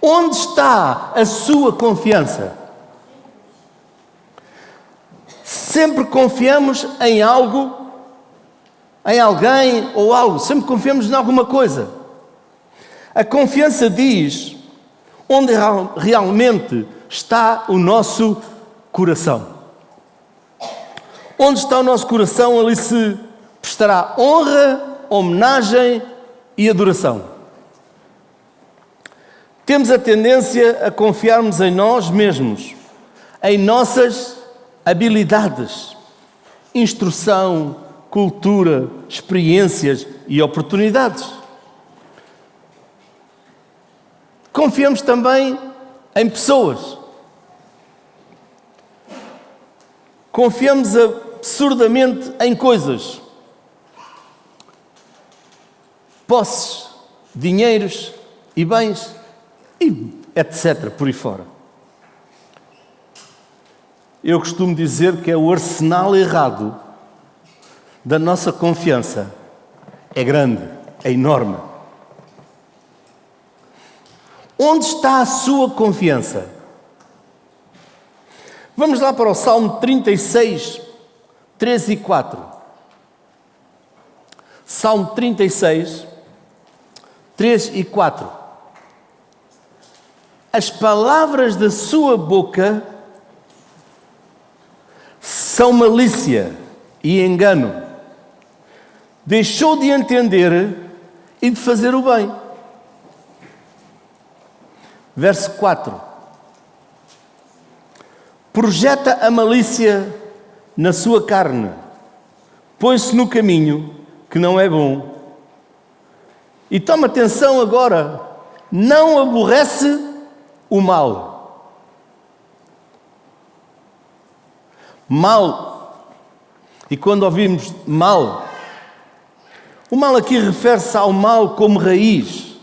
Onde está a sua confiança? Sempre confiamos em algo, em alguém ou algo. Sempre confiamos em alguma coisa. A confiança diz onde realmente está o nosso coração. Onde está o nosso coração, ali se prestará honra, homenagem e adoração. Temos a tendência a confiarmos em nós mesmos, em nossas habilidades, instrução, cultura, experiências e oportunidades. Confiamos também em pessoas. Confiamos absurdamente em coisas. Posses, dinheiros e bens, e etc. por aí fora. Eu costumo dizer que é o arsenal errado da nossa confiança. É grande, é enorme. Onde está a sua confiança? Vamos lá para o Salmo 36, 3 e 4. Salmo 36, 3 e 4. As palavras da sua boca são malícia e engano. Deixou de entender e de fazer o bem. Verso 4. Projeta a malícia na sua carne, põe-se no caminho que não é bom. E toma atenção agora, não aborrece o mal. Mal. E quando ouvimos mal, o mal aqui refere-se ao mal como raiz,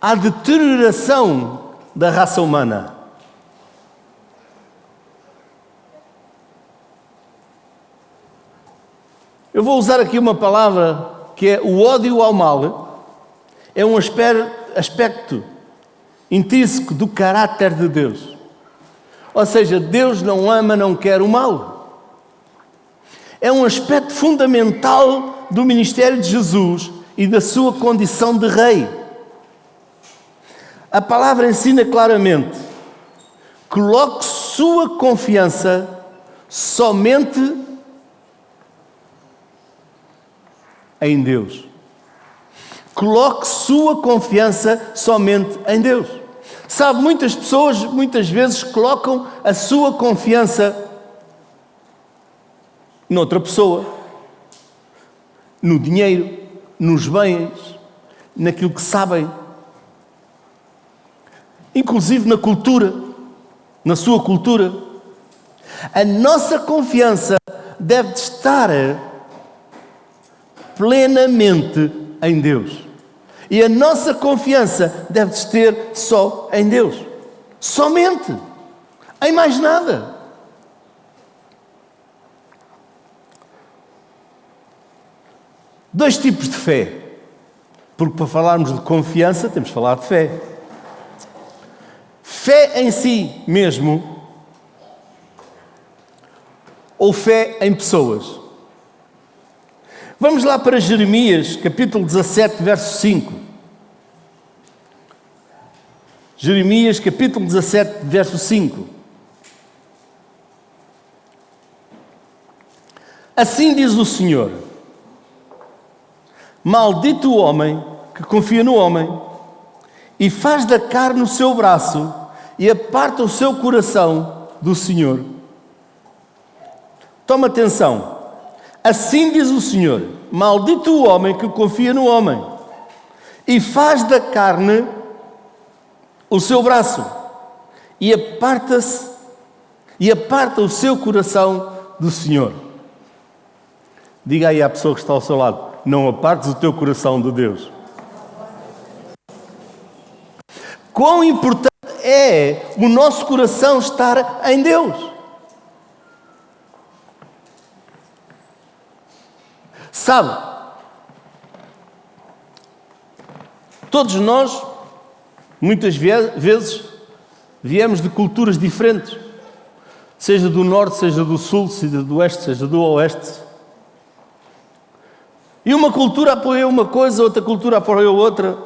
à deterioração da raça humana. Eu vou usar aqui uma palavra que é o ódio ao mal. É um aspecto intrínseco do caráter de Deus. Ou seja, Deus não ama, não quer o mal. É um aspecto fundamental do ministério de Jesus e da sua condição de rei. A palavra ensina claramente: coloque sua confiança somente em Deus. Coloque sua confiança somente em Deus. Sabe, muitas pessoas, muitas vezes, colocam a sua confiança noutra pessoa, no dinheiro, nos bens, naquilo que sabem, inclusive na cultura, na sua cultura. A nossa confiança deve estar plenamente em Deus. E a nossa confiança deve ter só em Deus. Somente. Em mais nada. Dois tipos de fé. Porque para falarmos de confiança temos de falar de fé. Fé em si mesmo ou fé em pessoas. Vamos lá para Jeremias, capítulo 17, verso 5. Jeremias, capítulo 17, verso 5. Assim diz o Senhor: maldito o homem que confia no homem e faz da carne o seu braço e aparta o seu coração do Senhor. Toma atenção. Assim diz o Senhor: maldito o homem que confia no homem e faz da carne o seu braço e aparta o seu coração do Senhor. Diga aí à pessoa que está ao seu lado: não apartes o teu coração de Deus. Quão importante é o nosso coração estar em Deus. Sabe, todos nós Muitas vezes viemos de culturas diferentes, seja do norte, seja do sul, seja do oeste, seja do oeste. E uma cultura apoia uma coisa, outra cultura apoia outra.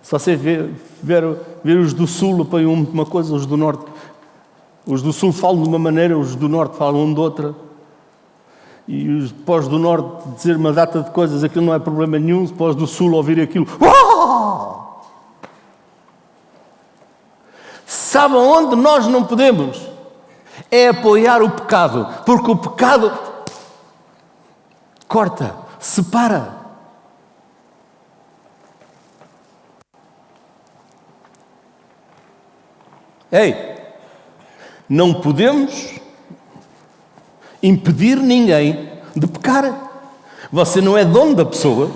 Se você ver os do sul apoiam uma coisa, os do norte. Os do sul falam de uma maneira, os do norte falam de outra. E os pós do norte dizer uma data de coisas, aquilo não é problema nenhum. Os pós do sul ouvir aquilo. Uau! Sabe onde nós não podemos? É apoiar o pecado. Porque o pecado corta, separa. Ei, não podemos impedir ninguém de pecar. Você não é dono da pessoa.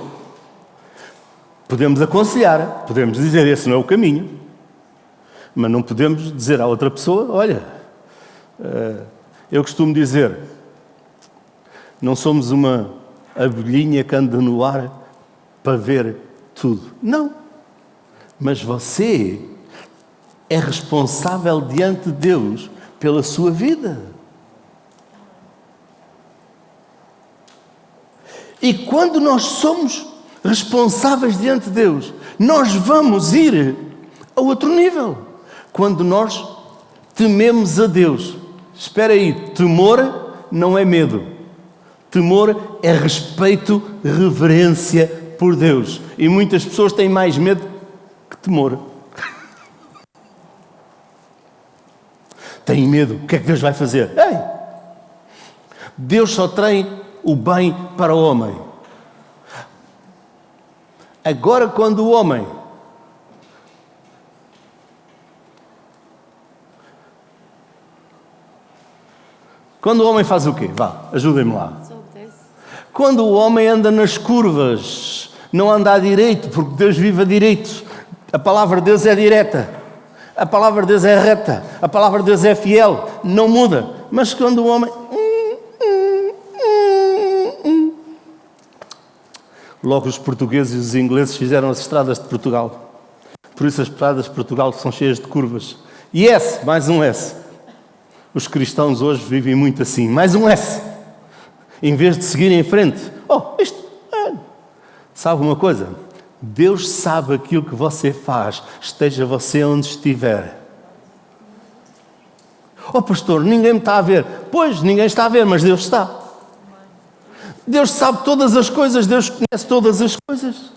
Podemos aconselhar, podemos dizer esse não é o caminho, mas não podemos dizer à outra pessoa, olha, eu costumo dizer, não somos uma abelhinha que anda no ar para ver tudo. Não. Mas você é responsável diante de Deus pela sua vida. E quando nós somos responsáveis diante de Deus, nós vamos ir a outro nível. Quando nós tememos a Deus. Espera aí, temor não é medo. Temor é respeito, reverência por Deus. E muitas pessoas têm mais medo que temor. Têm medo. O que é que Deus vai fazer? Ei! Deus só tem o bem para o homem. Agora, quando o homem faz o quê? Vá, ajudem-me lá. Quando o homem anda nas curvas, não anda à direito, porque Deus vive a direito. A palavra de Deus é direta. A palavra de Deus é reta. A palavra de Deus é fiel. Não muda. Mas quando o homem... Logo os portugueses e os ingleses fizeram as estradas de Portugal. Por isso as estradas de Portugal são cheias de curvas. E S, mais um S. Os cristãos hoje vivem muito assim. Mais um S. Em vez de seguirem em frente. Sabe uma coisa? Deus sabe aquilo que você faz, esteja você onde estiver. Pastor, ninguém me está a ver. Pois, ninguém está a ver, mas Deus está. Deus sabe todas as coisas, Deus conhece todas as coisas.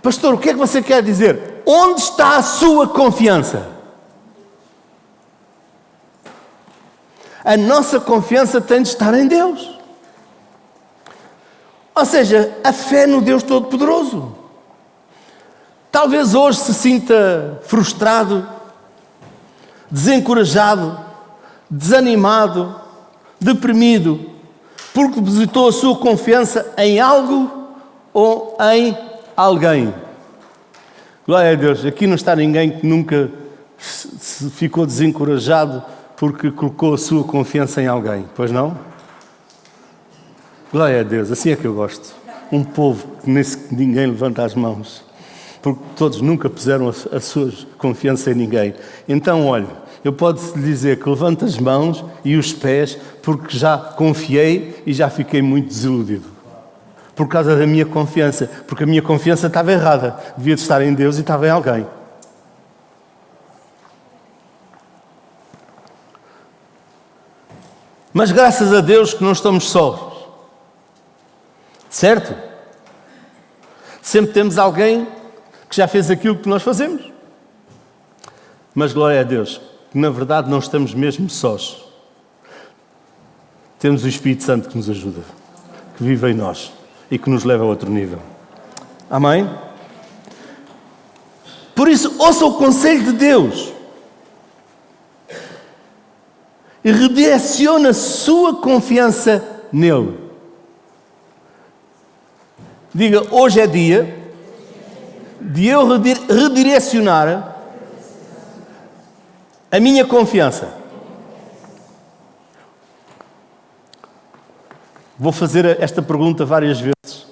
Pastor, o que é que você quer dizer? Onde está a sua confiança? A nossa confiança tem de estar em Deus. Ou seja, a fé no Deus Todo-Poderoso. Talvez hoje se sinta frustrado, desencorajado, desanimado, deprimido, porque depositou a sua confiança em algo ou em alguém. Glória a Deus, aqui não está ninguém que nunca se ficou desencorajado porque colocou a sua confiança em alguém, pois não? Glória a Deus, assim é que eu gosto. Um povo que ninguém levanta as mãos, porque todos nunca puseram a sua confiança em ninguém. Então, olha, eu posso lhe dizer que levanta as mãos e os pés, porque já confiei e já fiquei muito desiludido. Por causa da minha confiança, porque a minha confiança estava errada. Devia de estar em Deus e estava em alguém. Mas graças a Deus que não estamos sós. Certo? Sempre temos alguém que já fez aquilo que nós fazemos. Mas glória a Deus, que na verdade não estamos mesmo sós. Temos o Espírito Santo que nos ajuda, que vive em nós e que nos leva a outro nível. Amém? Por isso, ouça o conselho de Deus e redirecione a sua confiança nele. Diga, hoje é dia de eu redirecionar a minha confiança. Vou fazer esta pergunta várias vezes.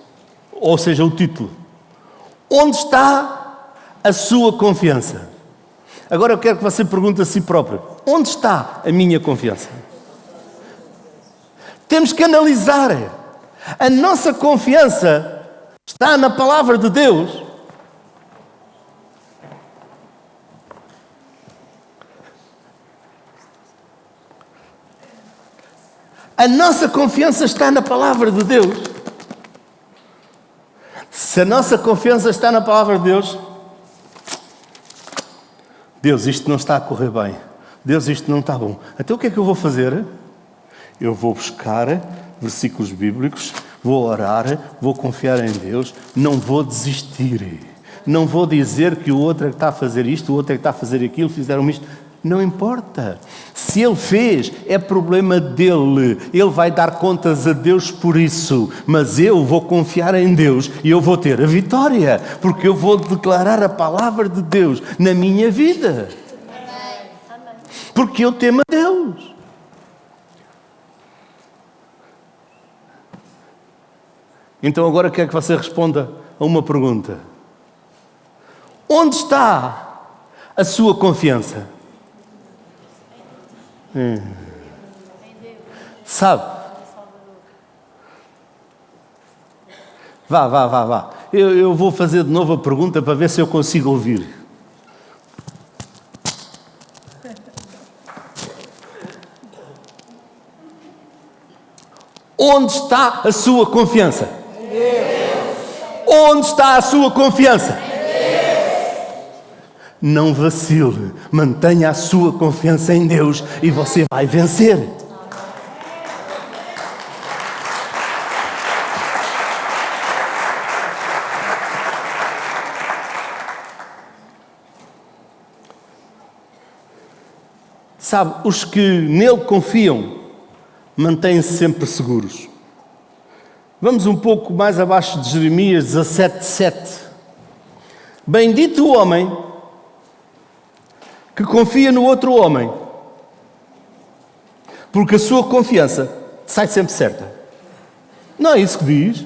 ou seja, o título. Onde está a sua confiança? Agora eu quero que você pergunte a si próprio. Onde está a minha confiança? Temos que analisar. A nossa confiança está na palavra de Deus. A nossa confiança está na palavra de Deus. Se a nossa confiança está na palavra de Deus, Deus, isto não está a correr bem. Deus, isto não está bom. Então o que é que eu vou fazer? Eu vou buscar versículos bíblicos, vou orar, vou confiar em Deus, não vou desistir. Não vou dizer que o outro é que está a fazer isto, o outro é que está a fazer aquilo, fizeram isto. Não importa. Se ele fez, é problema dele. Ele vai dar contas a Deus por isso. Mas eu vou confiar em Deus e eu vou ter a vitória. Porque eu vou declarar a palavra de Deus na minha vida. Porque eu temo a Deus. Então agora quero que você responda a uma pergunta. Onde está a sua confiança? Sabe? Vá. Eu vou fazer de novo a pergunta para ver se eu consigo ouvir. Onde está a sua confiança? Onde está a sua confiança? Não vacile, mantenha a sua confiança em Deus e você vai vencer. Sabe, os que nele confiam mantêm-se sempre seguros. Vamos um pouco mais abaixo de Jeremias 17:7. Bendito o homem que confia no outro homem, porque a sua confiança sai sempre certa. Não é isso que diz?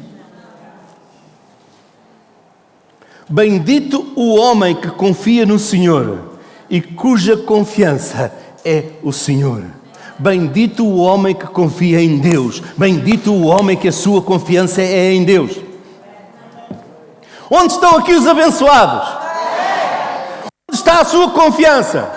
Bendito o homem que confia no Senhor e cuja confiança é o Senhor. Bendito o homem que confia em Deus. Bendito o homem que a sua confiança é em Deus. Onde estão aqui os abençoados? Onde está a sua confiança?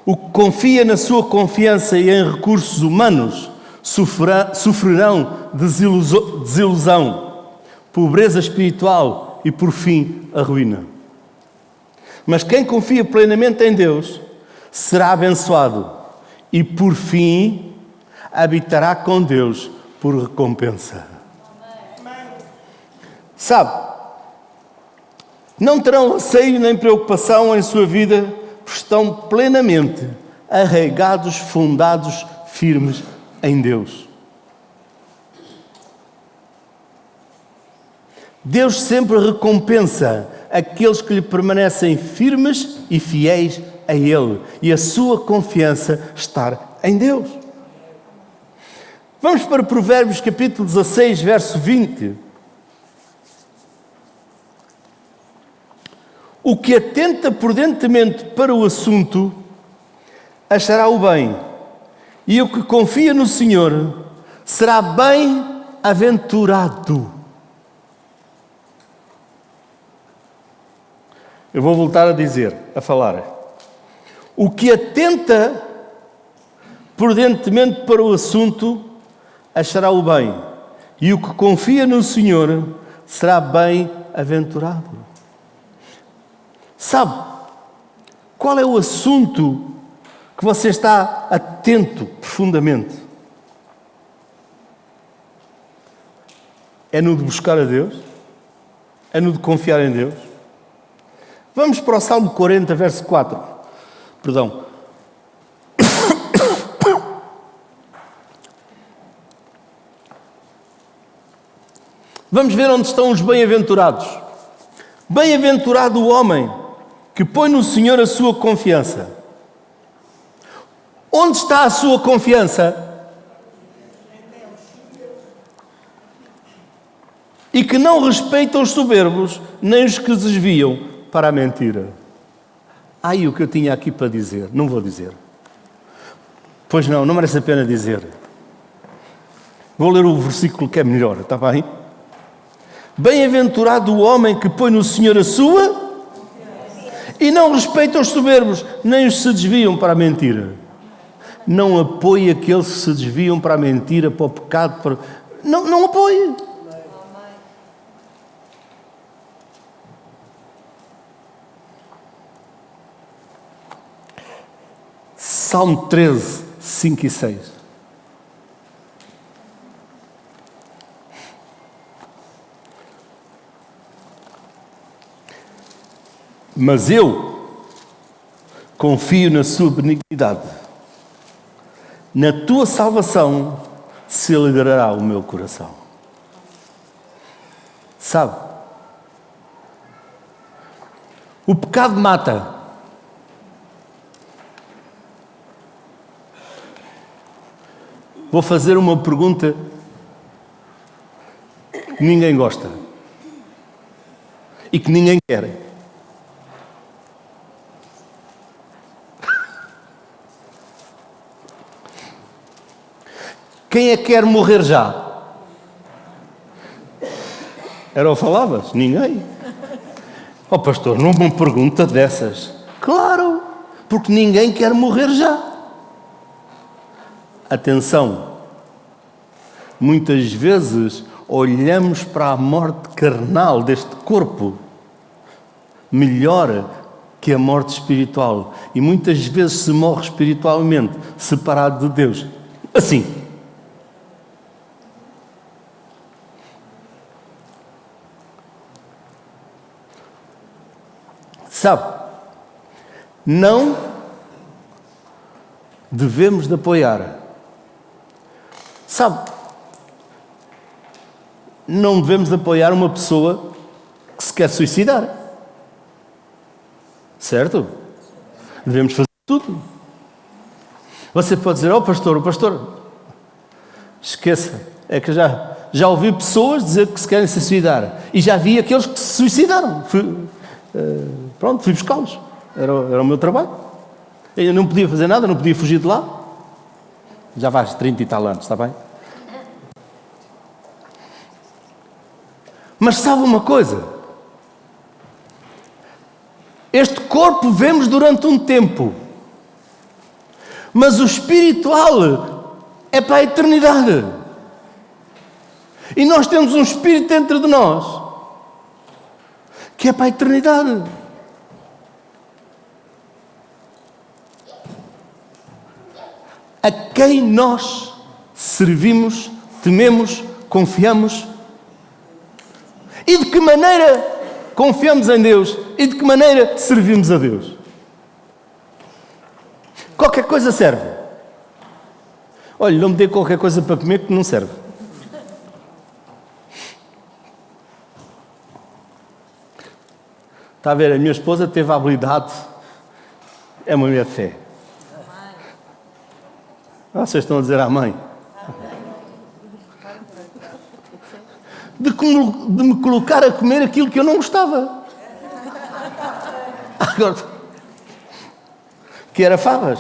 O que confia na sua confiança e em recursos humanos sofrerão desilusão, pobreza espiritual e, por fim, a ruína. Mas quem confia plenamente em Deus será abençoado e, por fim, habitará com Deus por recompensa. Sabe, não terão receio nem preocupação em sua vida, porque estão plenamente arraigados, fundados, firmes em Deus. Deus sempre recompensa aqueles que lhe permanecem firmes e fiéis a Ele, e a sua confiança está em Deus. Vamos para Provérbios capítulo 16, verso 20. O que atenta prudentemente para o assunto achará o bem, e o que confia no Senhor será bem-aventurado. Eu vou voltar a falar. O que atenta prudentemente para o assunto achará o bem, e o que confia no Senhor será bem-aventurado. Sabe, qual é o assunto que você está atento profundamente? É no de buscar a Deus? É no de confiar em Deus? Vamos para o Salmo 40, verso 4. Perdão. Vamos ver onde estão os bem-aventurados. Bem-aventurado o homem que põe no Senhor a sua confiança. Onde está a sua confiança? e que não respeitam os soberbos, nem os que desviam para a mentira. Ai, o que eu tinha aqui para dizer, não vou dizer. Pois não merece a pena dizer. Vou ler o versículo que é melhor, está bem? Bem-aventurado o homem que põe no Senhor a sua e não respeita os soberbos, nem os que se desviam para a mentira. Não apoie aqueles que se desviam para a mentira, para o pecado. Para... Não apoie. Salmo 13, 5 e 6. Mas eu confio na sua benignidade. Na tua salvação se alegrará o meu coração. Sabe? O pecado mata. Vou fazer uma pergunta que ninguém gosta e que ninguém quer. Quem é que quer morrer já? Era o falavas? Ninguém. Oh pastor, não me pergunta dessas. Claro, porque ninguém quer morrer já. Atenção, muitas vezes olhamos para a morte carnal deste corpo melhor que a morte espiritual. E muitas vezes se morre espiritualmente, separado de Deus. Assim. Sabe, não devemos de apoiar. Sabe, não devemos de apoiar uma pessoa que se quer suicidar. Certo? Devemos fazer tudo. Você pode dizer, o pastor, esqueça, é que já ouvi pessoas dizer que se querem suicidar. E já vi aqueles que se suicidaram. Fui buscá-los. Era o meu trabalho. Eu não podia fazer nada, não podia fugir de lá. Já vais 30 e tal anos, está bem? Mas sabe uma coisa? Este corpo vemos durante um tempo. Mas o espiritual é para a eternidade. E nós temos um espírito dentro de nós que é para a eternidade. A quem nós servimos, tememos, confiamos e de que maneira confiamos em Deus e de que maneira servimos a Deus. Qualquer coisa serve. Olha, não me dê qualquer coisa para comer que não serve. Está a ver, a minha esposa teve a habilidade, é uma mulher de fé. Vocês estão a dizer amém? De me colocar a comer aquilo que eu não gostava. Agora, que era favas.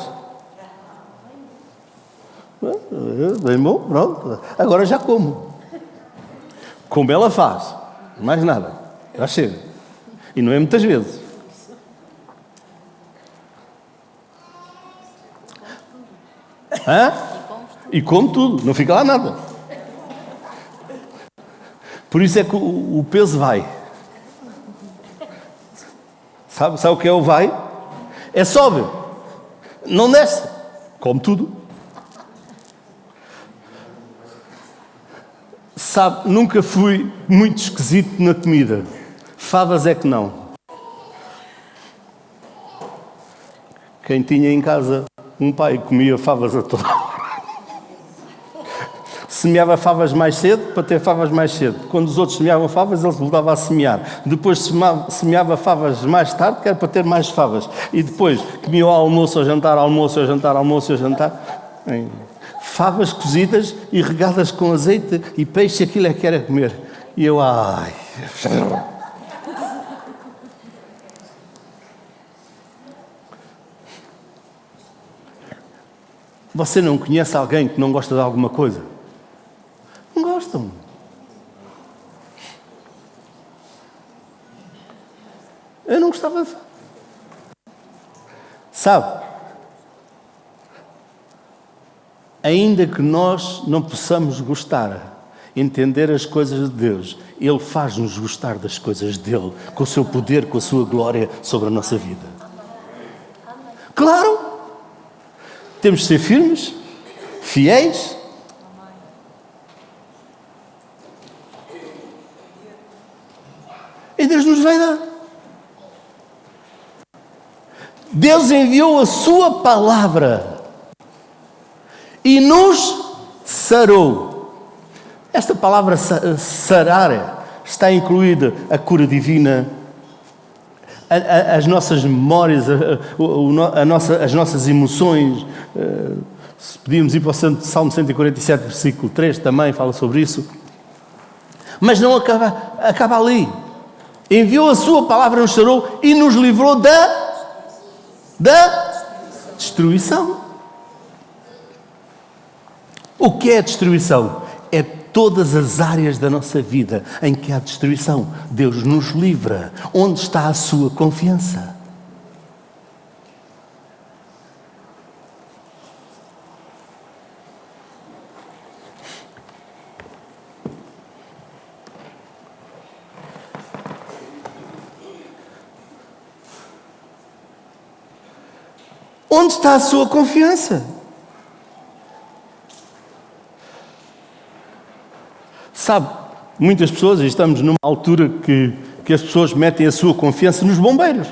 Bem bom, pronto. Agora já como. Como ela faz. Mais nada. Já chega. E não é muitas vezes. Hã? E come tudo. Não fica lá nada. Por isso é que o peso vai. Sabe o que é o vai? É sobe. Não desce. Come tudo. Sabe, nunca fui muito esquisito na comida. Favas é que não. Quem tinha em casa um pai comia favas a toda hora. Semeava favas mais cedo para ter favas mais cedo. Quando os outros semeavam favas, ele voltava a semear. Depois semeava favas mais tarde, que era para ter mais favas. E depois comia ao almoço, ao jantar, almoço, ao jantar, almoço, ao jantar. Favas cozidas e regadas com azeite e peixe, aquilo é que era comer. E eu, ai... Você não conhece alguém que não gosta de alguma coisa? Não gostam. Eu não gostava de... Sabe? Ainda que nós não possamos gostar, entender as coisas de Deus, Ele faz-nos gostar das coisas dEle, com o seu poder, com a sua glória sobre a nossa vida. Claro! Temos de ser firmes, fiéis. E Deus nos vai dar. Deus enviou a sua palavra e nos sarou. Esta palavra sarar está incluída a cura divina, as nossas memórias, as nossas emoções. Se podíamos ir para o Salmo 147, versículo 3, também fala sobre isso. Mas não acaba ali. Enviou a sua palavra, nos sarou e nos livrou da destruição. O que é a destruição? É todas as áreas da nossa vida em que há destruição. Deus nos livra. Onde está a sua confiança? Onde está a sua confiança? Sabe, muitas pessoas, e estamos numa altura que as pessoas metem a sua confiança nos bombeiros.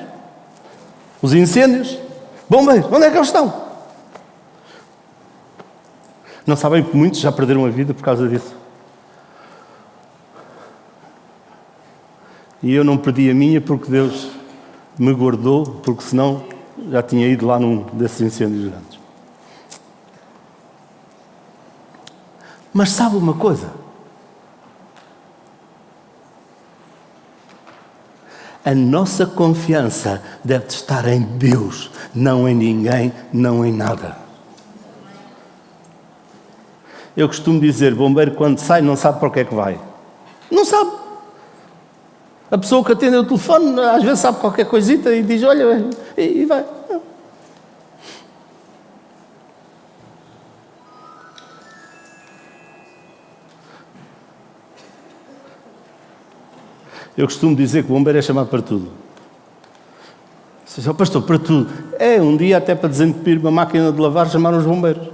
Os incêndios. Bombeiros, onde é que eles estão? Não sabem que muitos já perderam a vida por causa disso. E eu não perdi a minha porque Deus me guardou, porque senão já tinha ido lá num desses incêndios grandes. Mas sabe uma coisa? A nossa confiança deve estar em Deus, não em ninguém, não em nada. Eu costumo dizer, bombeiro quando sai não sabe para o que é que vai. Não sabe. A pessoa que atende o telefone às vezes sabe qualquer coisita e diz, olha, e vai. Eu costumo dizer que o bombeiro é chamado para tudo. Você diz, pastor, para tudo. Um dia até para desentupir uma máquina de lavar chamaram os bombeiros.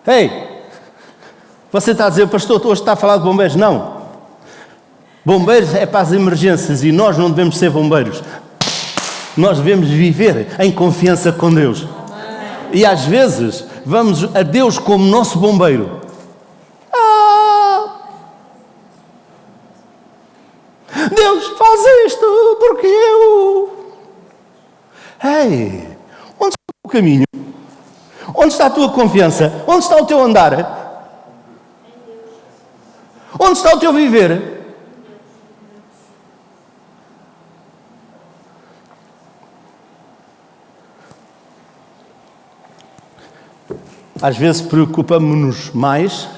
Ei! Você está a dizer, pastor, hoje está a falar de bombeiros? Não. Bombeiros é para as emergências e nós não devemos ser bombeiros. Nós devemos viver em confiança com Deus. E às vezes vamos a Deus como nosso bombeiro. Deus faz isto porque eu... Ei, onde está o teu caminho? Onde está a tua confiança? Onde está o teu andar? Onde está o teu viver? Às vezes preocupamos-nos mais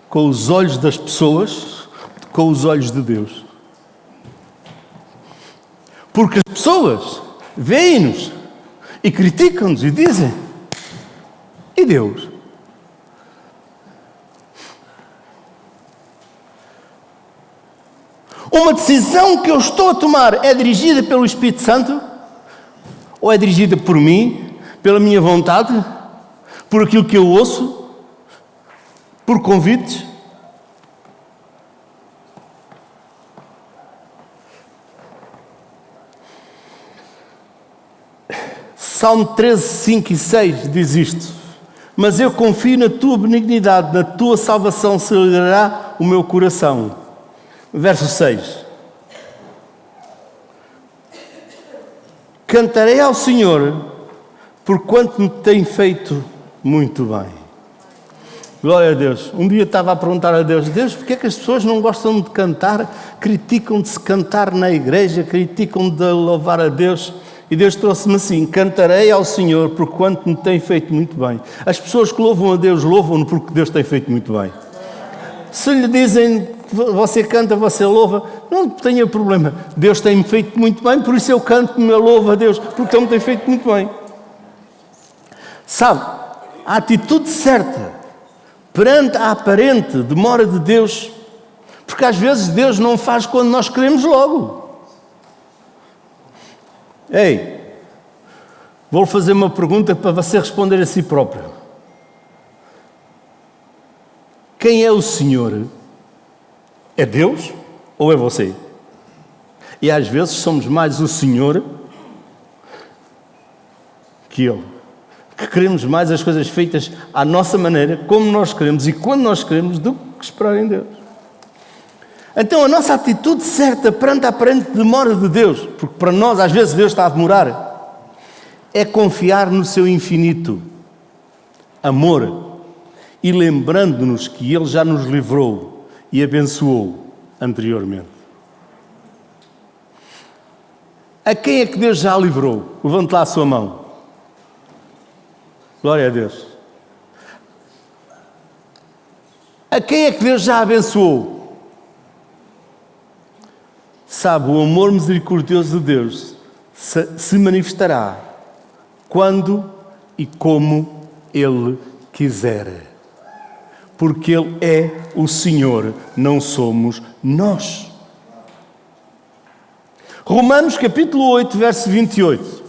com os olhos das pessoas do que com os olhos de Deus. Porque as pessoas veem-nos e criticam-nos e dizem, e Deus? Uma decisão que eu estou a tomar é dirigida pelo Espírito Santo? Ou é dirigida por mim, pela minha vontade, por aquilo que eu ouço, por convites? Salmo 13, 5 e 6 diz isto. Mas eu confio na tua benignidade, na tua salvação se alegrará o meu coração. Verso 6. Cantarei ao Senhor por quanto me tem feito muito bem. Glória a Deus. Um dia estava a perguntar a Deus: Deus, porque é que as pessoas não gostam de cantar, criticam de se cantar na igreja, criticam de louvar a Deus? E Deus trouxe-me assim: cantarei ao Senhor por quanto me tem feito muito bem. As pessoas que louvam a Deus, louvam-no porque Deus tem feito muito bem. Se lhe dizem que você canta, você louva, não tenha problema. Deus tem-me feito muito bem, por isso eu canto, me louvo a Deus, porque Ele me tem feito muito bem. Sabe, a atitude certa perante a aparente demora de Deus, porque às vezes Deus não faz quando nós queremos logo. Ei, vou fazer uma pergunta para você responder a si próprio. Quem é o Senhor? É Deus ou é você? E às vezes somos mais o Senhor que Ele. Que queremos mais as coisas feitas à nossa maneira, como nós queremos e quando nós queremos, do que esperar em Deus. Então a nossa atitude certa perante a aparente demora de Deus, porque para nós às vezes Deus está a demorar, é confiar no seu infinito amor e lembrando-nos que Ele já nos livrou e abençoou anteriormente. A quem é que Deus já livrou? Levante lá a sua mão. Glória a Deus. A quem é que Deus já abençoou? Sabe, o amor misericordioso de Deus se manifestará quando e como Ele quiser. Porque Ele é o Senhor, não somos nós. Romanos capítulo 8, verso 28.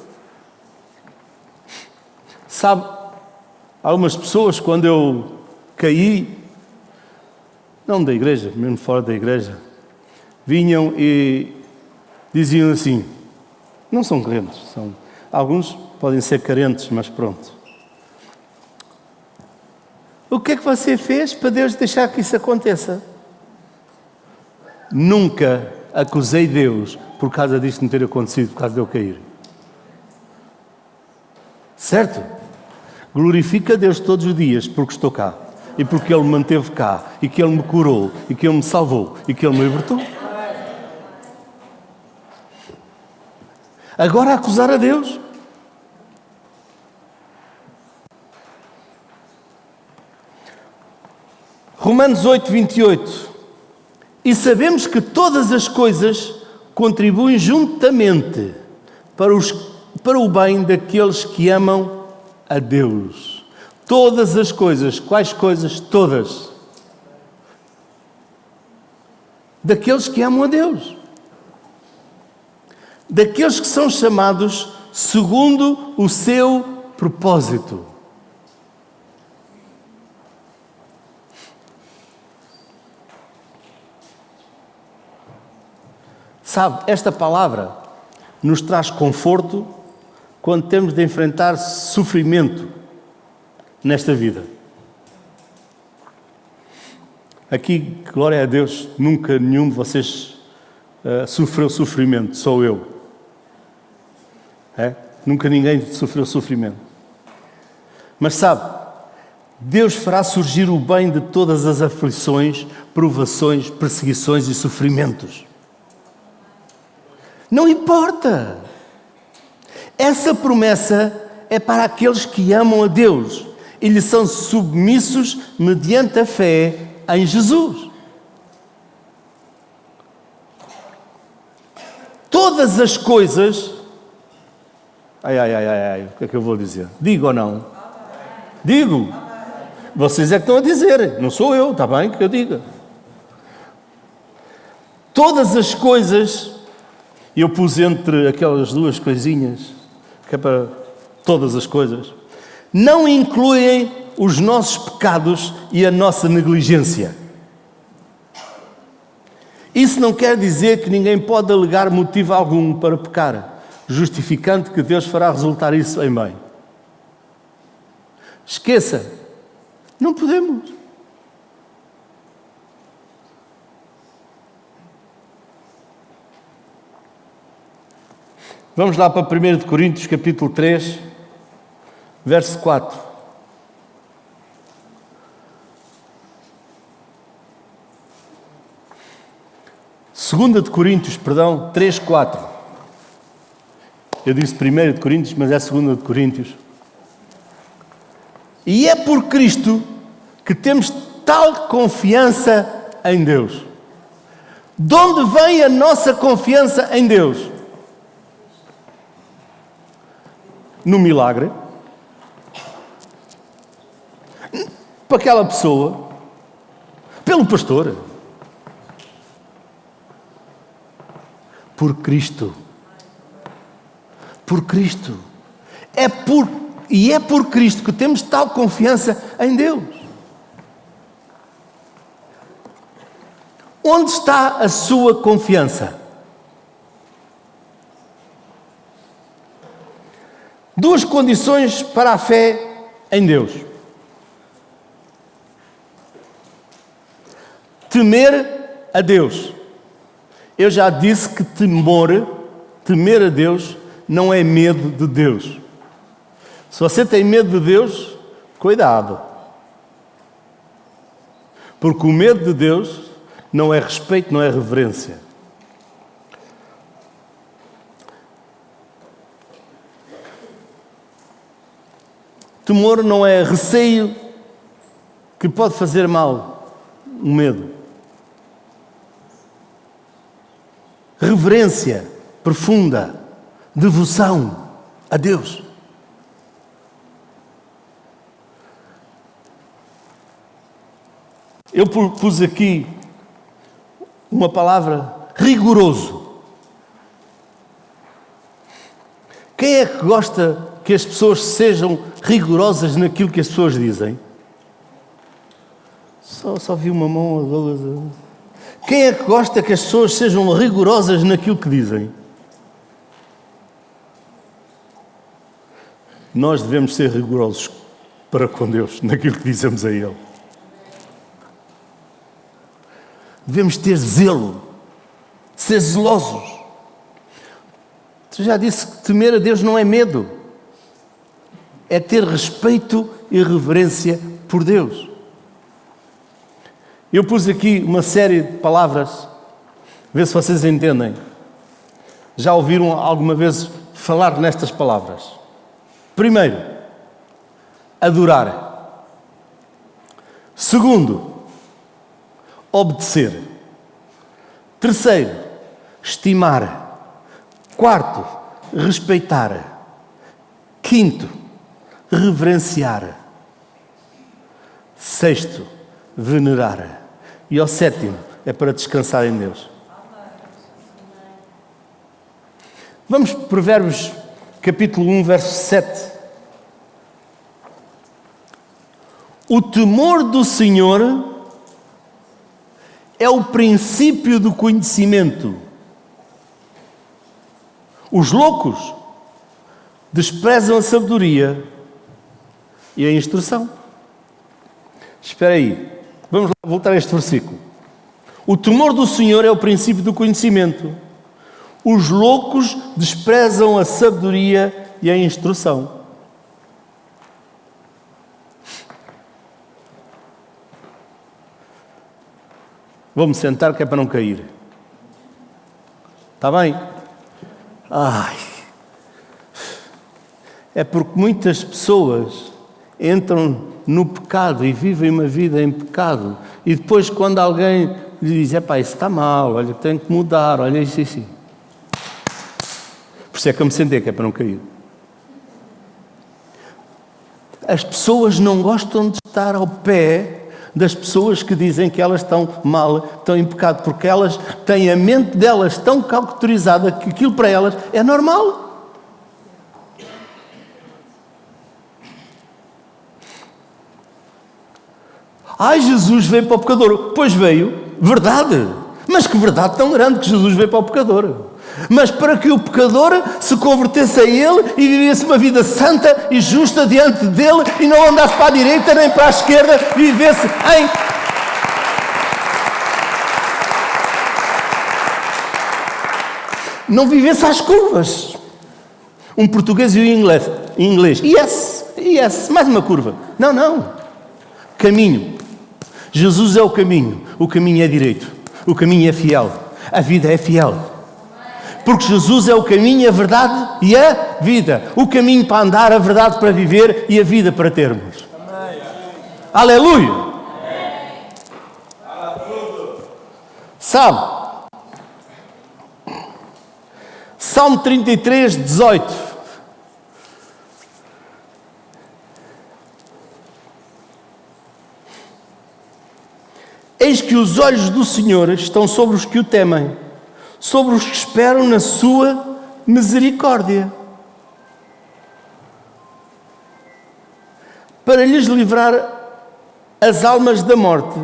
Sabe, algumas pessoas, quando eu caí, não da igreja, mesmo fora da igreja, vinham e diziam assim, não são crentes, alguns podem ser carentes, mas pronto. O que é que você fez para Deus deixar que isso aconteça? Nunca acusei Deus por causa disto não ter acontecido, por causa de eu cair. Certo? Glorifica a Deus todos os dias porque estou cá. E porque Ele me manteve cá. E que Ele me curou. E que Ele me salvou. E que Ele me libertou. Agora acusar a Deus. Romanos 8, 28. E sabemos que todas as coisas contribuem juntamente para o bem daqueles que amam a Deus. Todas as coisas. Quais coisas? Todas. Daqueles que amam a Deus. Daqueles que são chamados segundo o seu propósito. Sabe, esta palavra nos traz conforto quando temos de enfrentar sofrimento nesta vida. Aqui, glória a Deus, nunca nenhum de vocês sofreu sofrimento, só eu. Nunca ninguém sofreu sofrimento. Mas sabe, Deus fará surgir o bem de todas as aflições, provações, perseguições e sofrimentos. Não importa. Essa promessa é para aqueles que amam a Deus e lhe são submissos mediante a fé em Jesus. Todas as coisas... o que é que eu vou dizer? Digo ou não? Digo. Vocês é que estão a dizer, não sou eu, está bem que eu diga. Todas as coisas... Eu pus entre aquelas duas coisinhas, que é para todas as coisas, não incluem os nossos pecados e a nossa negligência. Isso não quer dizer que ninguém pode alegar motivo algum para pecar, justificando que Deus fará resultar isso em bem. Esqueça, não podemos. Vamos lá para 1 Coríntios, capítulo 3, verso 4. 2 de Coríntios, 3, 4. Eu disse 1 de Coríntios, mas é 2 de Coríntios. E é por Cristo que temos tal confiança em Deus. De onde vem a nossa confiança em Deus? No milagre. Para aquela pessoa. Pelo pastor. Por Cristo. Por Cristo. É por Cristo que temos tal confiança em Deus. Onde está a sua confiança? Duas condições para a fé em Deus. Temer a Deus. Eu já disse que temer a Deus, não é medo de Deus. Se você tem medo de Deus, cuidado. Porque o medo de Deus não é respeito, não é reverência. Temor não é receio que pode fazer mal. O medo. Reverência profunda, devoção a Deus. Eu pus aqui uma palavra, rigoroso. Quem é que gosta que as pessoas sejam rigorosas naquilo que as pessoas dizem? Só vi uma mão ou duas. Quem é que gosta que as pessoas sejam rigorosas naquilo que dizem? Nós devemos ser rigorosos para com Deus, naquilo que dizemos a Ele. Devemos ter zelo, ser zelosos. Tu já disse que temer a Deus não é medo, é ter respeito e reverência por Deus. Eu pus aqui uma série de palavras, vê se vocês entendem. Já ouviram alguma vez falar nestas palavras? Primeiro, adorar. Segundo, obedecer. Terceiro, estimar. Quarto, respeitar. Quinto, reverenciar. Sexto, venerar. E ao sétimo, é para descansar em Deus. Vamos para Provérbios, capítulo 1, verso 7. O temor do Senhor é o princípio do conhecimento. Os loucos desprezam a sabedoria e a instrução. Espera aí, vamos lá voltar a este versículo. O temor do Senhor é o princípio do conhecimento. Os loucos desprezam a sabedoria e a instrução. Vou-me sentar que é para não cair. Está bem? Ai. É porque muitas pessoas entram no pecado e vivem uma vida em pecado. E depois quando alguém lhe diz, epá, isso está mal, olha, tem que mudar, olha isso. Por isso é que eu me sentei, que é para não cair. As pessoas não gostam de estar ao pé das pessoas que dizem que elas estão mal, estão em pecado, porque elas têm a mente delas tão cauterizada que aquilo para elas é normal. Ai, Jesus veio para o pecador. Pois veio, verdade. Mas que verdade tão grande que Jesus veio para o pecador. Mas para que o pecador se convertesse a Ele e vivesse uma vida santa e justa diante dEle e não andasse para a direita nem para a esquerda e vivesse em... Não vivesse às curvas. Um português e um inglês. Yes, mais uma curva. Não. Caminho. Jesus é o caminho é direito, o caminho é fiel. A vida é fiel. Porque Jesus é o caminho, a verdade e a vida. O caminho para andar, a verdade para viver e a vida para termos. Aleluia! Sabe? Salmo 33, 18. Eis que os olhos do Senhor estão sobre os que o temem, sobre os que esperam na sua misericórdia, para lhes livrar as almas da morte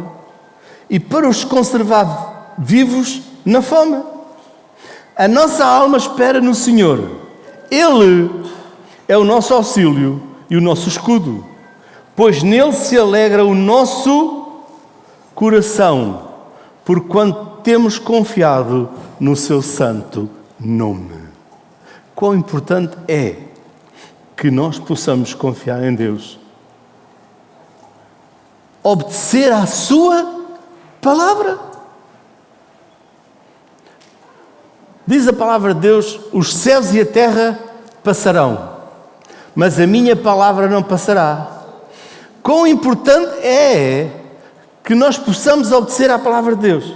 e para os conservar vivos na fome. A nossa alma espera no Senhor. Ele é o nosso auxílio e o nosso escudo, pois nele se alegra o nosso coração, porquanto temos confiado no seu santo nome. Quão importante é que nós possamos confiar em Deus, obedecer à sua palavra. Diz a palavra de Deus: os céus e a terra passarão, mas a minha palavra não passará. Quão importante é que nós possamos obedecer à palavra de Deus.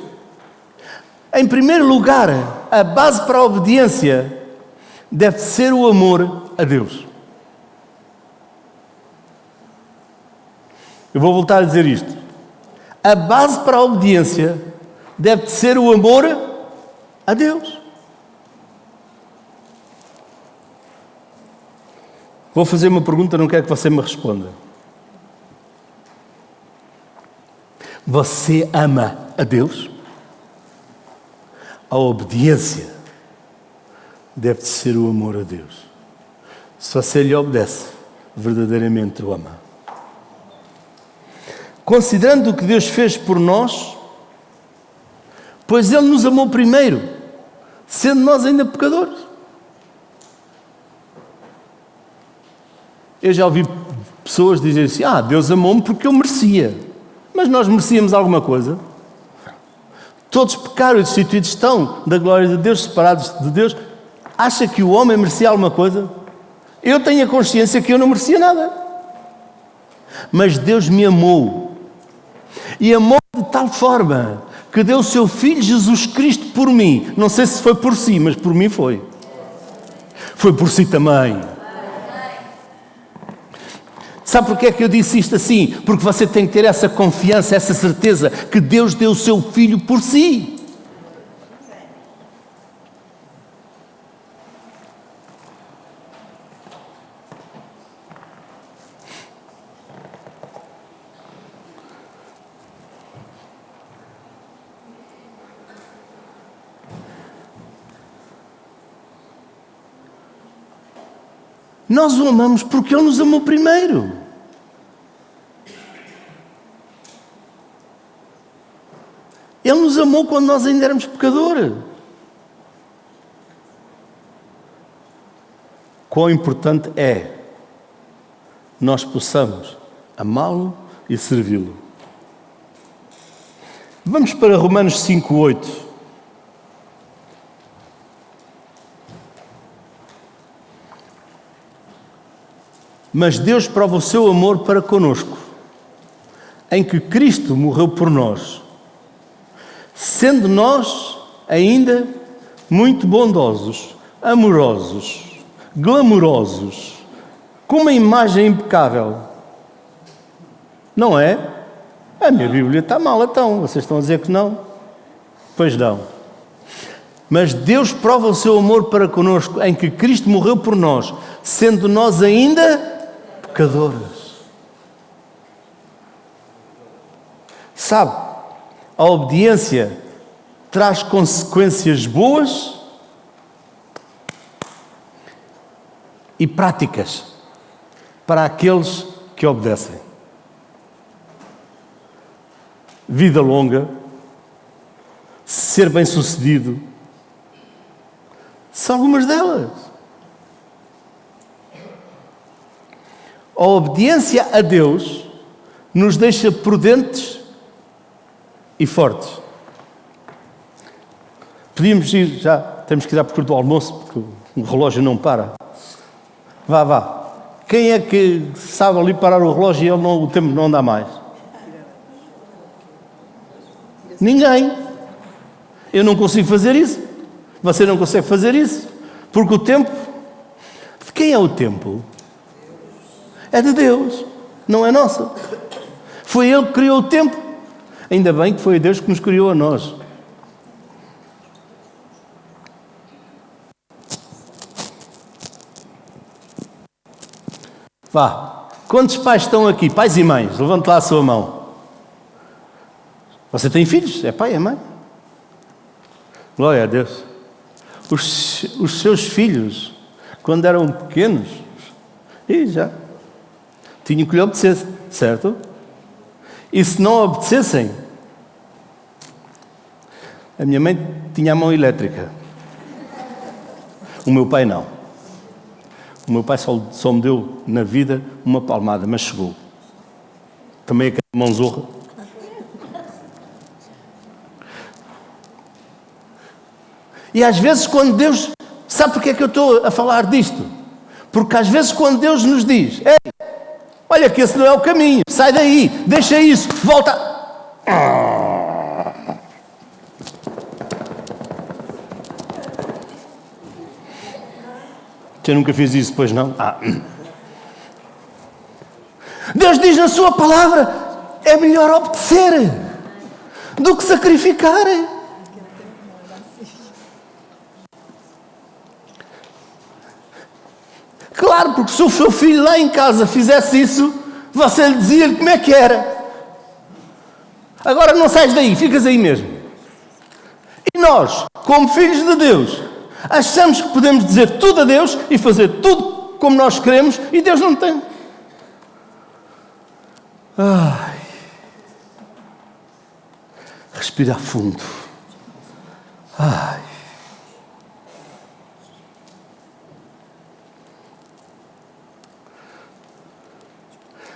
Em primeiro lugar, a base para a obediência deve ser o amor a Deus. Eu vou voltar a dizer isto. A base para a obediência deve ser o amor a Deus. Vou fazer uma pergunta, não quero que você me responda. Você ama a Deus? A obediência deve ser o amor a Deus. Se você lhe obedece, verdadeiramente o ama. Considerando o que Deus fez por nós, pois Ele nos amou primeiro, sendo nós ainda pecadores. Eu já ouvi pessoas dizerem assim: Deus amou-me porque eu merecia. Mas nós merecíamos alguma coisa? Todos pecaram e destituídos estão da glória de Deus, separados de Deus. Acha que o homem merecia alguma coisa? Eu tenho a consciência que eu não merecia nada. Mas Deus me amou. E amou de tal forma que deu o seu Filho Jesus Cristo por mim. Não sei se foi por si, mas por mim foi. Foi por si também. Sabe porquê é que eu disse isto assim? Porque você tem que ter essa confiança, essa certeza que Deus deu o seu Filho por si. Nós o amamos porque Ele nos amou primeiro. Ele nos amou quando nós ainda éramos pecadores. Quão importante é nós possamos amá-lo e servi-lo. Vamos para Romanos 5:8. Mas Deus prova o seu amor para conosco, em que Cristo morreu por nós, sendo nós ainda muito bondosos, amorosos, glamourosos, com uma imagem impecável. Não é? A minha Bíblia está mal, então. Vocês estão a dizer que não? Pois não. Mas Deus prova o seu amor para conosco, em que Cristo morreu por nós, sendo nós ainda pecadores. Sabe, a obediência traz consequências boas e práticas para aqueles que obedecem. Vida longa, ser bem-sucedido, são algumas delas. A obediência a Deus nos deixa prudentes e fortes. Podíamos ir já, temos que ir à procura do almoço, porque o relógio não para. Vá. Quem é que sabe ali parar o relógio e o tempo não dá mais? Ninguém. Eu não consigo fazer isso. Você não consegue fazer isso. Porque o tempo... De quem é o tempo? É de Deus. Não é nosso. Foi Ele que criou o tempo. Ainda bem que foi Deus que nos criou a nós. Vá. Quantos pais estão aqui? Pais e mães. Levante lá a sua mão. Você tem filhos? É pai, é mãe? Glória a Deus. Os seus filhos, quando eram pequenos, já tinham que lhe obedecer, certo? E se não obedecessem, a minha mãe tinha a mão elétrica. O meu pai não. O meu pai só me deu na vida uma palmada, mas chegou. Também aquela mãozorra. E às vezes quando Deus... Sabe porque é que eu estou a falar disto? Porque às vezes quando Deus nos diz: ei, olha que esse não é o caminho, sai daí, deixa isso, volta... Você nunca fez isso, pois não? Deus diz na sua palavra: é melhor obedecer do que sacrificar. Claro, porque se o seu filho lá em casa fizesse isso, você lhe dizia como é que era. Agora não sais daí, ficas aí mesmo. E nós, como filhos de Deus, achamos que podemos dizer tudo a Deus e fazer tudo como nós queremos, e Deus não tem. Respira fundo.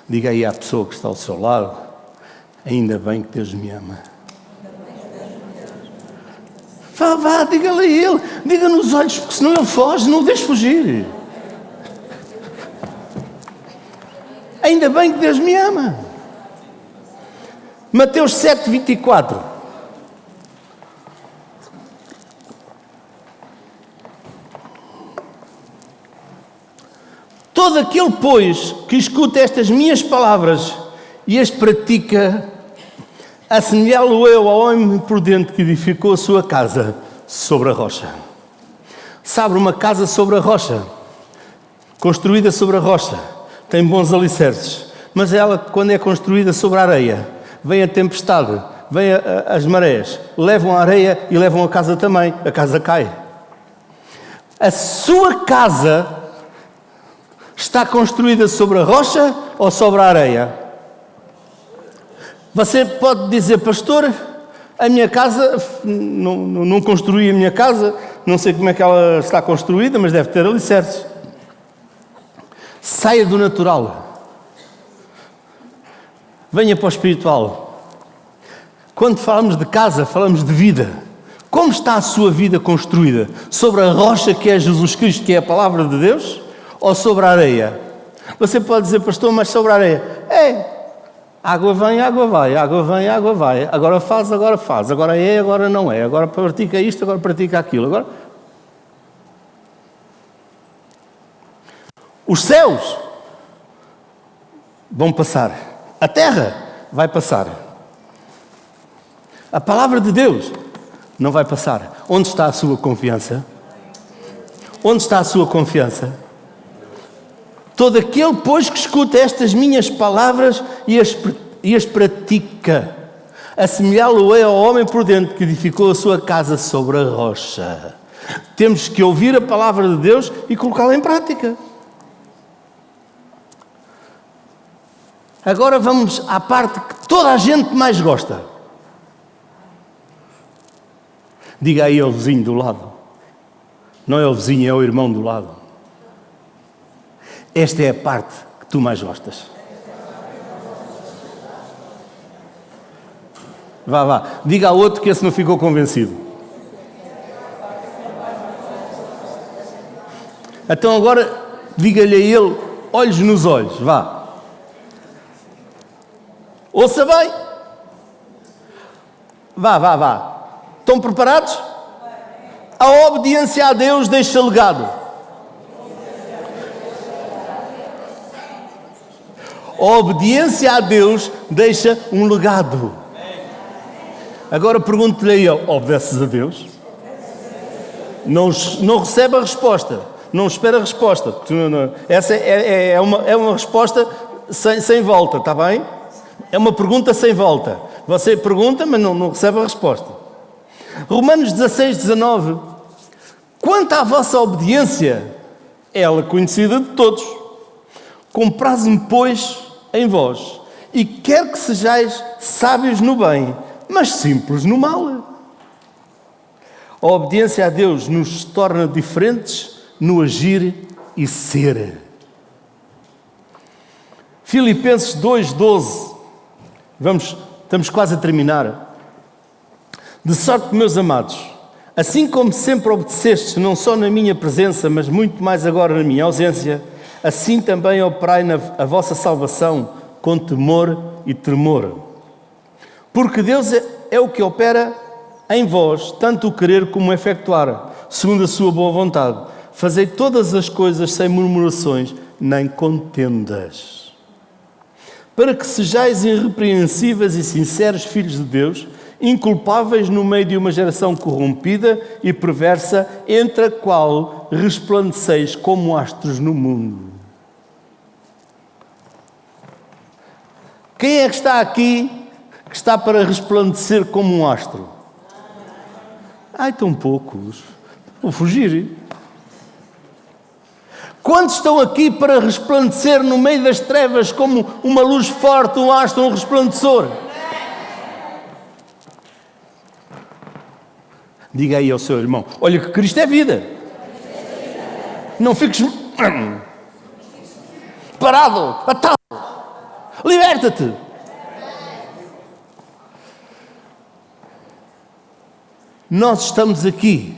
Diga aí à pessoa que está ao seu lado: ainda bem que Deus me ama. Vá, diga-lhe a ele, diga nos olhos, porque senão ele foge, não o deixe fugir. Ainda bem que Deus me ama. Mateus 7:24. Todo aquele, pois, que escuta estas minhas palavras e as pratica, assemelhá-lo eu ao homem prudente que edificou a sua casa sobre a rocha. Sabe, uma casa sobre a rocha, construída sobre a rocha, tem bons alicerces, mas ela, quando é construída sobre a areia, vem a tempestade, vem as marés, levam a areia e levam a casa também, a casa cai. A sua casa está construída sobre a rocha ou sobre a areia? Você pode dizer: pastor, a minha casa, não construí a minha casa, não sei como é que ela está construída, mas deve ter alicerces. Saia do natural. Venha para o espiritual. Quando falamos de casa, falamos de vida. Como está a sua vida construída? Sobre a rocha que é Jesus Cristo, que é a palavra de Deus? Ou sobre a areia? Você pode dizer: pastor, mas sobre a areia. Água vem, água vai, água vem, água vai. Agora faz, agora é, agora não é. Agora pratica isto, agora pratica aquilo. Agora... Os céus vão passar. A terra vai passar. A palavra de Deus não vai passar. Onde está a sua confiança? Onde está a sua confiança? Todo aquele, pois, que escuta estas minhas palavras e as pratica, assemelhá-lo é ao homem prudente que edificou a sua casa sobre a rocha. Temos que ouvir a palavra de Deus e colocá-la em prática. Agora vamos à parte que toda a gente mais gosta. Diga aí ao vizinho do lado. Não é o vizinho, é o irmão do lado. Esta é a parte que tu mais gostas. Vá. Diga ao outro que esse não ficou convencido. Então agora diga-lhe a ele, olhos nos olhos, vá. Ouça bem. Vá. Estão preparados? A obediência a Deus deixa legado. A obediência a Deus deixa um legado. Agora pergunto-lhe aí, obedeces a Deus? Não recebe a resposta. Não espera a resposta. Essa é uma resposta sem volta, está bem? É uma pergunta sem volta. Você pergunta, mas não recebe a resposta. Romanos 16, 19. Quanto à vossa obediência, ela conhecida de todos. Compraz-me, pois, em vós, e quer que sejais sábios no bem, mas simples no mal. A obediência a Deus nos torna diferentes no agir e ser. Filipenses 2:12. Estamos quase a terminar. De sorte que, meus amados, assim como sempre obedecestes, não só na minha presença, mas muito mais agora na minha ausência, assim também operai a vossa salvação com temor e tremor. Porque Deus é o que opera em vós, tanto o querer como o efetuar, segundo a sua boa vontade. Fazei todas as coisas sem murmurações, nem contendas. Para que sejais irrepreensíveis e sinceros filhos de Deus, inculpáveis no meio de uma geração corrompida e perversa, entre a qual resplandeceis como astros no mundo. Quem é que está aqui que está para resplandecer como um astro? Ai, tão poucos. Vou fugir. Quantos estão aqui para resplandecer no meio das trevas como uma luz forte, um astro, um resplandecedor? Diga aí ao seu irmão, olha que Cristo é vida. Não fiques parado, atado. Liberta-te. Nós estamos aqui,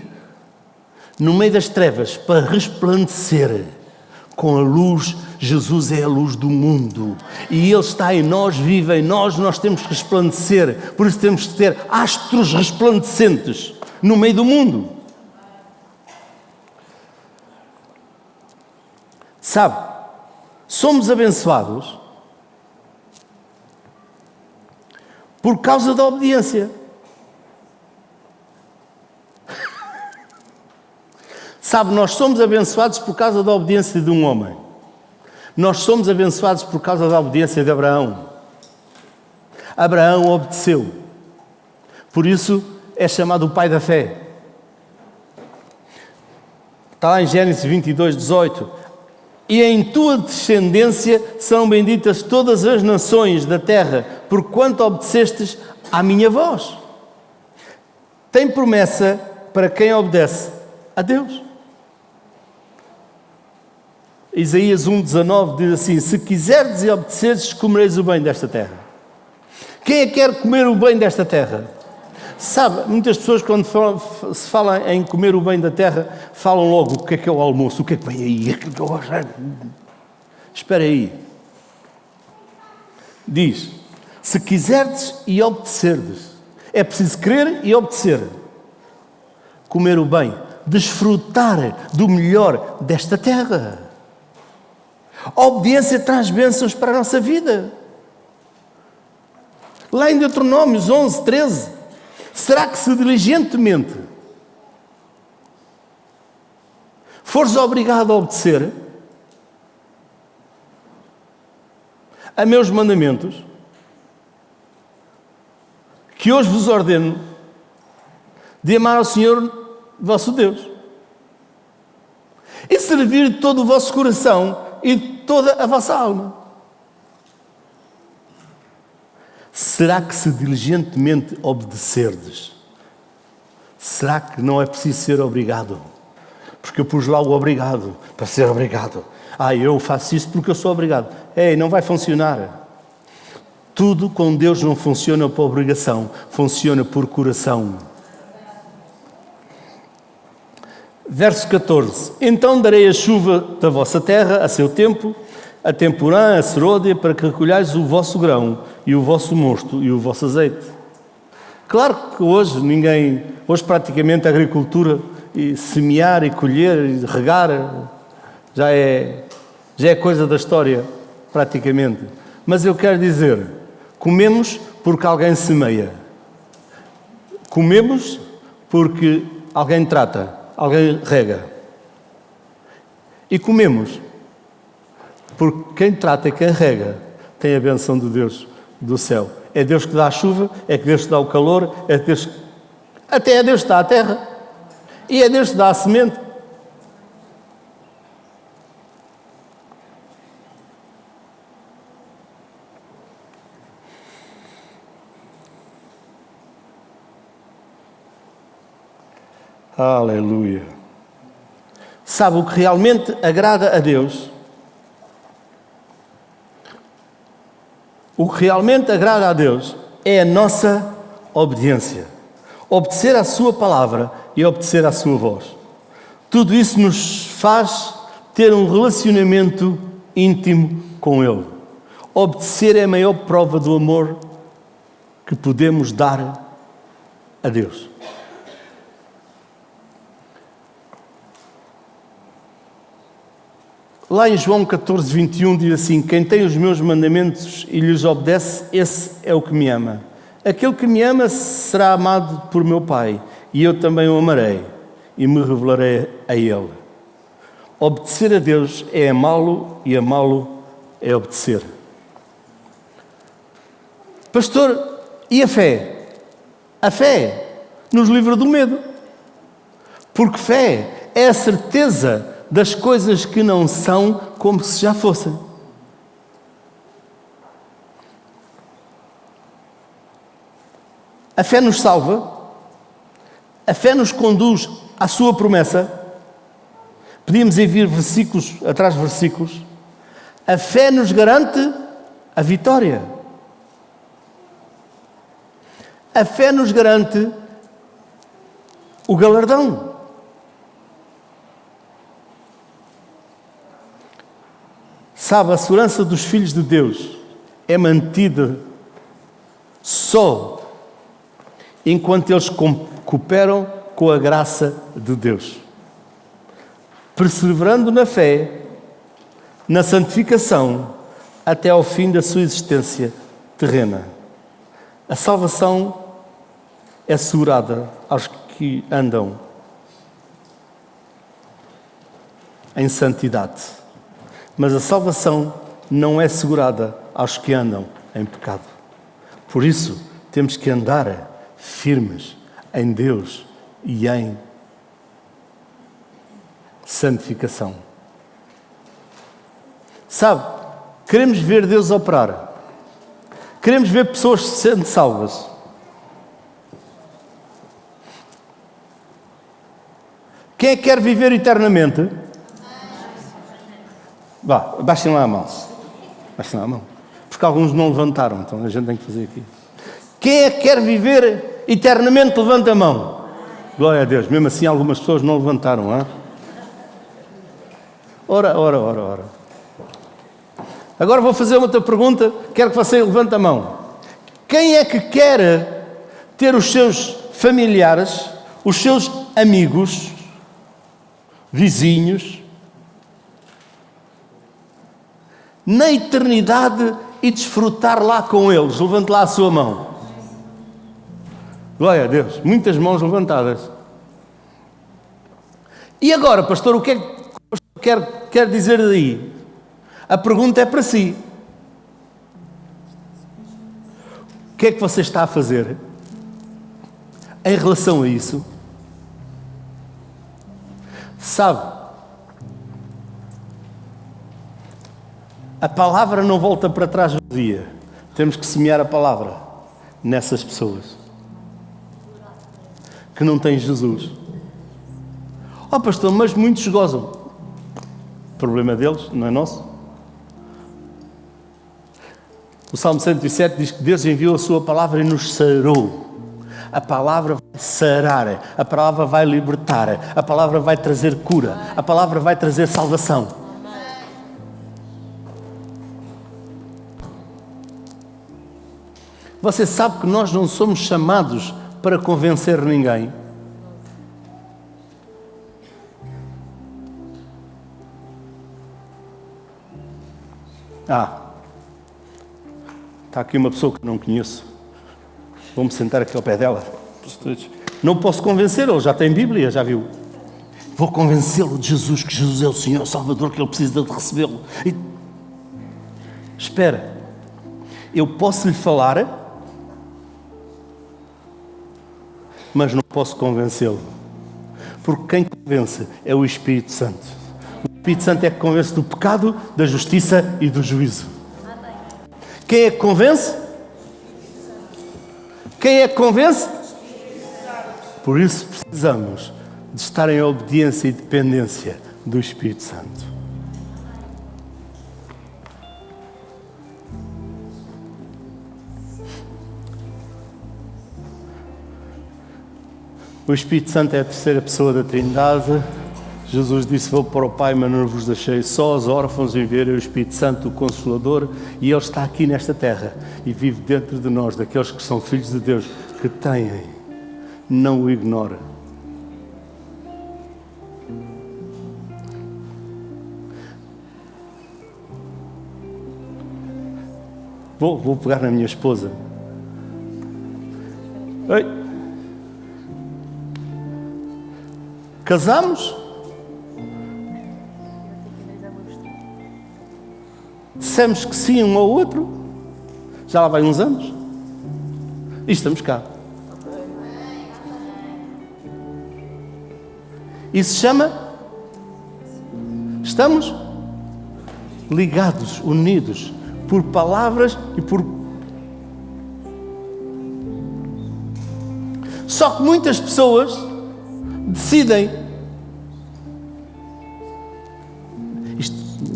no meio das trevas, para resplandecer com a luz. Jesus é a luz do mundo e Ele está em nós, vive em nós, nós temos que resplandecer. Por isso temos que ter astros resplandecentes no meio do mundo. Sabe, somos abençoados por causa da obediência. Sabe, nós somos abençoados por causa da obediência de um homem. Nós somos abençoados por causa da obediência de Abraão. Abraão obedeceu. Por isso é chamado o pai da fé. Está lá em Gênesis 22, 18. E em tua descendência são benditas todas as nações da terra, porquanto obedecestes à minha voz. Tem promessa para quem obedece a Deus. Isaías 1,19 diz assim: se quiserdes e obedeceres, comereis o bem desta terra. Quem é que quer comer o bem desta terra? Sabe, muitas pessoas quando se fala em comer o bem da terra, falam logo o que é o almoço, o que é que vem aí. Espera aí. Diz, se quiserdes e obedecerdes, é preciso querer e obedecer. Comer o bem, desfrutar do melhor desta terra. A obediência traz bênçãos para a nossa vida. Lá em Deuteronômios 11, 13. Será que se diligentemente fores obrigado a obedecer a meus mandamentos, que hoje vos ordeno de amar ao Senhor vosso Deus e servir de todo o vosso coração e de toda a vossa alma? Será que se diligentemente obedecerdes? Será que não é preciso ser obrigado? Porque eu pus lá o obrigado, para ser obrigado. Eu faço isso porque eu sou obrigado. Não vai funcionar. Tudo com Deus não funciona por obrigação, funciona por coração. Verso 14. Então darei a chuva da vossa terra a seu tempo, a temporã, a serôdia, para que recolhais o vosso grão, e o vosso mosto, e o vosso azeite. Claro que hoje praticamente a agricultura, e semear e colher e regar, já é coisa da história, praticamente. Mas eu quero dizer, comemos porque alguém semeia. Comemos porque alguém trata, alguém rega. E comemos porque quem trata e quem rega tem a benção de Deus do céu. É Deus que dá a chuva, é Deus que dá o calor, até é Deus que dá a terra. E é Deus que dá a semente. Aleluia. Sabe o que realmente agrada a Deus? O que realmente agrada a Deus é a nossa obediência. Obedecer à sua palavra e obedecer à sua voz. Tudo isso nos faz ter um relacionamento íntimo com Ele. Obedecer é a maior prova do amor que podemos dar a Deus. Lá em João 14, 21 diz assim: quem tem os meus mandamentos e lhes obedece, esse é o que me ama. Aquele que me ama será amado por meu Pai, e eu também o amarei e me revelarei a Ele. Obedecer a Deus é amá-lo e amá-lo é obedecer. Pastor, e a fé? A fé nos livra do medo. Porque fé é a certeza das coisas que não são como se já fossem. A fé nos salva, a fé nos conduz à sua promessa. Podíamos ir vir versículos atrás de versículos. A fé nos garante a vitória. A fé nos garante o galardão. Sabe, a segurança dos filhos de Deus é mantida só enquanto eles cooperam com a graça de Deus, perseverando na fé, na santificação, até ao fim da sua existência terrena. A salvação é assegurada aos que andam em santidade. Mas a salvação não é assegurada aos que andam em pecado. Por isso, temos que andar firmes em Deus e em santificação. Sabe, queremos ver Deus operar. Queremos ver pessoas sendo salvas. Quem é que quer viver eternamente? Vá, baixem lá a mão. Baixem lá a mão. Porque alguns não levantaram, então a gente tem que fazer aqui. Quem é que quer viver eternamente? Levanta a mão. Glória a Deus. Mesmo assim, algumas pessoas não levantaram, hein? Ora. Agora vou fazer outra pergunta. Quero que você levante a mão. Quem é que quer ter os seus familiares, os seus amigos, vizinhos, na eternidade e desfrutar lá com eles? Levante lá a sua mão. Glória a Deus. Muitas mãos levantadas. E agora, pastor, o que é que o pastor quer dizer daí? A pergunta é para si. O que é que você está a fazer em relação a isso? Sabe, a palavra não volta para trás vazia. Temos que semear a palavra nessas pessoas que não têm Jesus. Oh pastor, mas muitos gozam. O problema deles, não é nosso. O Salmo 107 diz que Deus enviou a sua palavra e nos sarou. A palavra vai sarar, a palavra vai libertar, a palavra vai trazer cura, a palavra vai trazer salvação. Você sabe que nós não somos chamados para convencer ninguém. Está aqui uma pessoa que não conheço. Vou-me sentar aqui ao pé dela. Não posso convencê-lo, já tem Bíblia, já viu. Vou convencê-lo de Jesus, que Jesus é o Senhor, o Salvador, que ele precisa de recebê-lo. Espera, eu posso lhe falar, mas não posso convencê-lo. Porque quem convence é o Espírito Santo. O Espírito Santo é que convence do pecado, da justiça e do juízo. Quem é que convence? Quem é que convence? Por isso precisamos de estar em obediência e dependência do Espírito Santo. O Espírito Santo é a terceira pessoa da Trindade. Jesus disse: vou para o Pai, mas não vos deixei só, os órfãos enviarei o Espírito Santo, o Consolador, e Ele está aqui nesta terra e vive dentro de nós, daqueles que são filhos de Deus, que têm, não o ignora. Vou pegar na minha esposa. Oi. Casamos? Dissemos que sim um ao outro? Já lá vai uns anos? E estamos cá. Isso se chama? Estamos ligados, unidos, por palavras e por... Só que muitas pessoas decidem.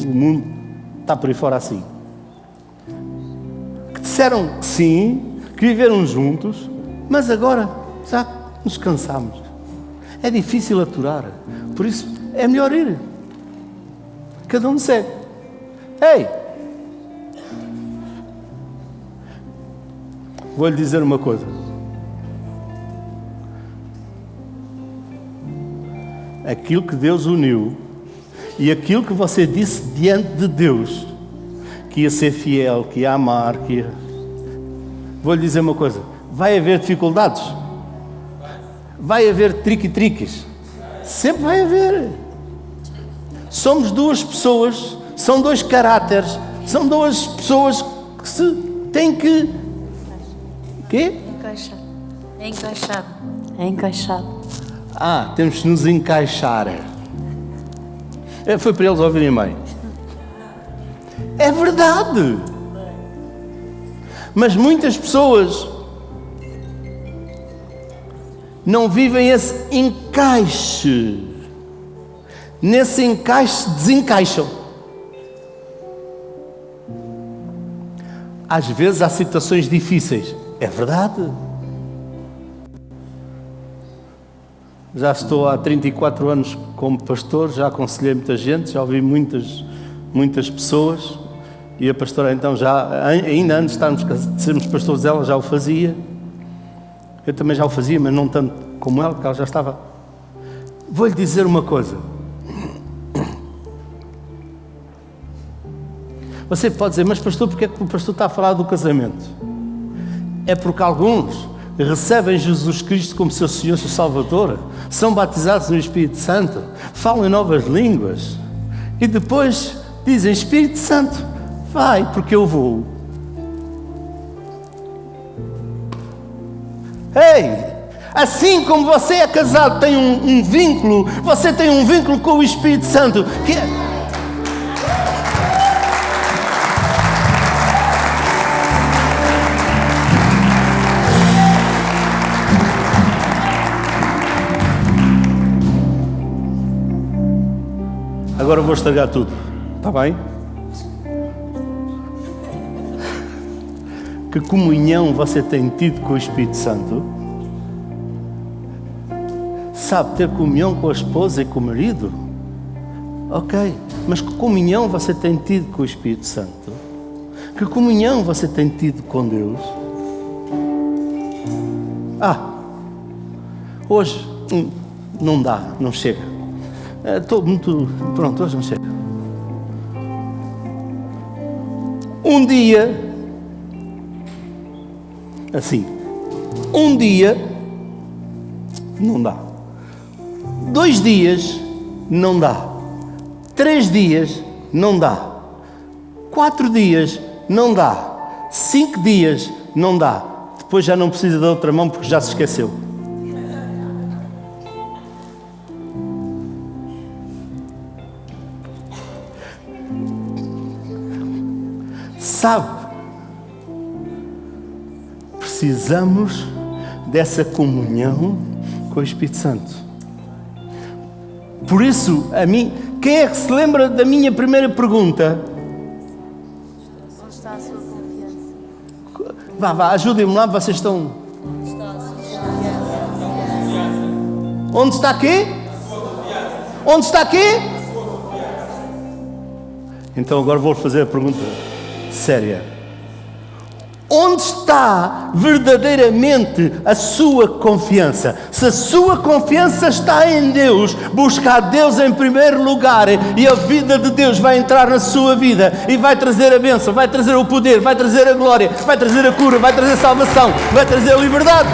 O mundo está por aí fora assim. Que disseram que sim, que viveram juntos, mas agora já nos cansamos. É difícil aturar. Por isso é melhor ir. Cada um segue. Ei! Vou-lhe dizer uma coisa. Aquilo que Deus uniu e aquilo que você disse diante de Deus, que ia ser fiel, que ia amar, que ia... Vou-lhe dizer uma coisa. Vai haver dificuldades. Vai haver trique-triques. Sempre vai haver. Somos duas pessoas, são dois caráteres, são duas pessoas que se têm que... Quê? Encaixar. É encaixado. É encaixado. Temos que nos encaixar. Foi para eles ouvirem bem. É verdade. Mas muitas pessoas não vivem esse encaixe. Nesse encaixe desencaixam. Às vezes há situações difíceis. É verdade. Já estou há 34 anos como pastor, já aconselhei muita gente, já ouvi muitas pessoas, e a pastora então ainda antes de sermos pastores, ela já o fazia. Eu também já o fazia, mas não tanto como ela, porque ela já estava. Vou-lhe dizer uma coisa. Você pode dizer, mas pastor, porque é que o pastor está a falar do casamento? É porque alguns recebem Jesus Cristo como seu Senhor, seu Salvador, são batizados no Espírito Santo, falam em novas línguas e depois dizem: Espírito Santo, vai, porque eu vou. Ei, assim como você é casado, tem um vínculo, você tem um vínculo com o Espírito Santo, que é... Agora vou estragar tudo, está bem? Que comunhão você tem tido com o Espírito Santo? sabe, ter comunhão com a esposa e com o marido? Ok, mas que comunhão você tem tido com o Espírito Santo? Que comunhão você tem tido com Deus? Hoje não dá, não chega. Estou muito... Pronto, hoje não chega. Um dia, assim, um dia, não dá. 2 dias, não dá. 3 dias, não dá. 4 dias, não dá. 5 dias, não dá. Depois já não precisa da outra mão porque já se esqueceu. Sabe? Precisamos dessa comunhão com o Espírito Santo. Por isso, quem é que se lembra da minha primeira pergunta? Onde está a sua confiança? Vá, ajudem-me lá, vocês estão... Onde está a sua confiança? Onde está quê? Onde está quê? Então agora vou fazer a pergunta séria. Onde está verdadeiramente a sua confiança? Se a sua confiança está em Deus, buscar Deus em primeiro lugar, e a vida de Deus vai entrar na sua vida e vai trazer a bênção, vai trazer o poder, vai trazer a glória, vai trazer a cura, vai trazer a salvação, vai trazer a liberdade.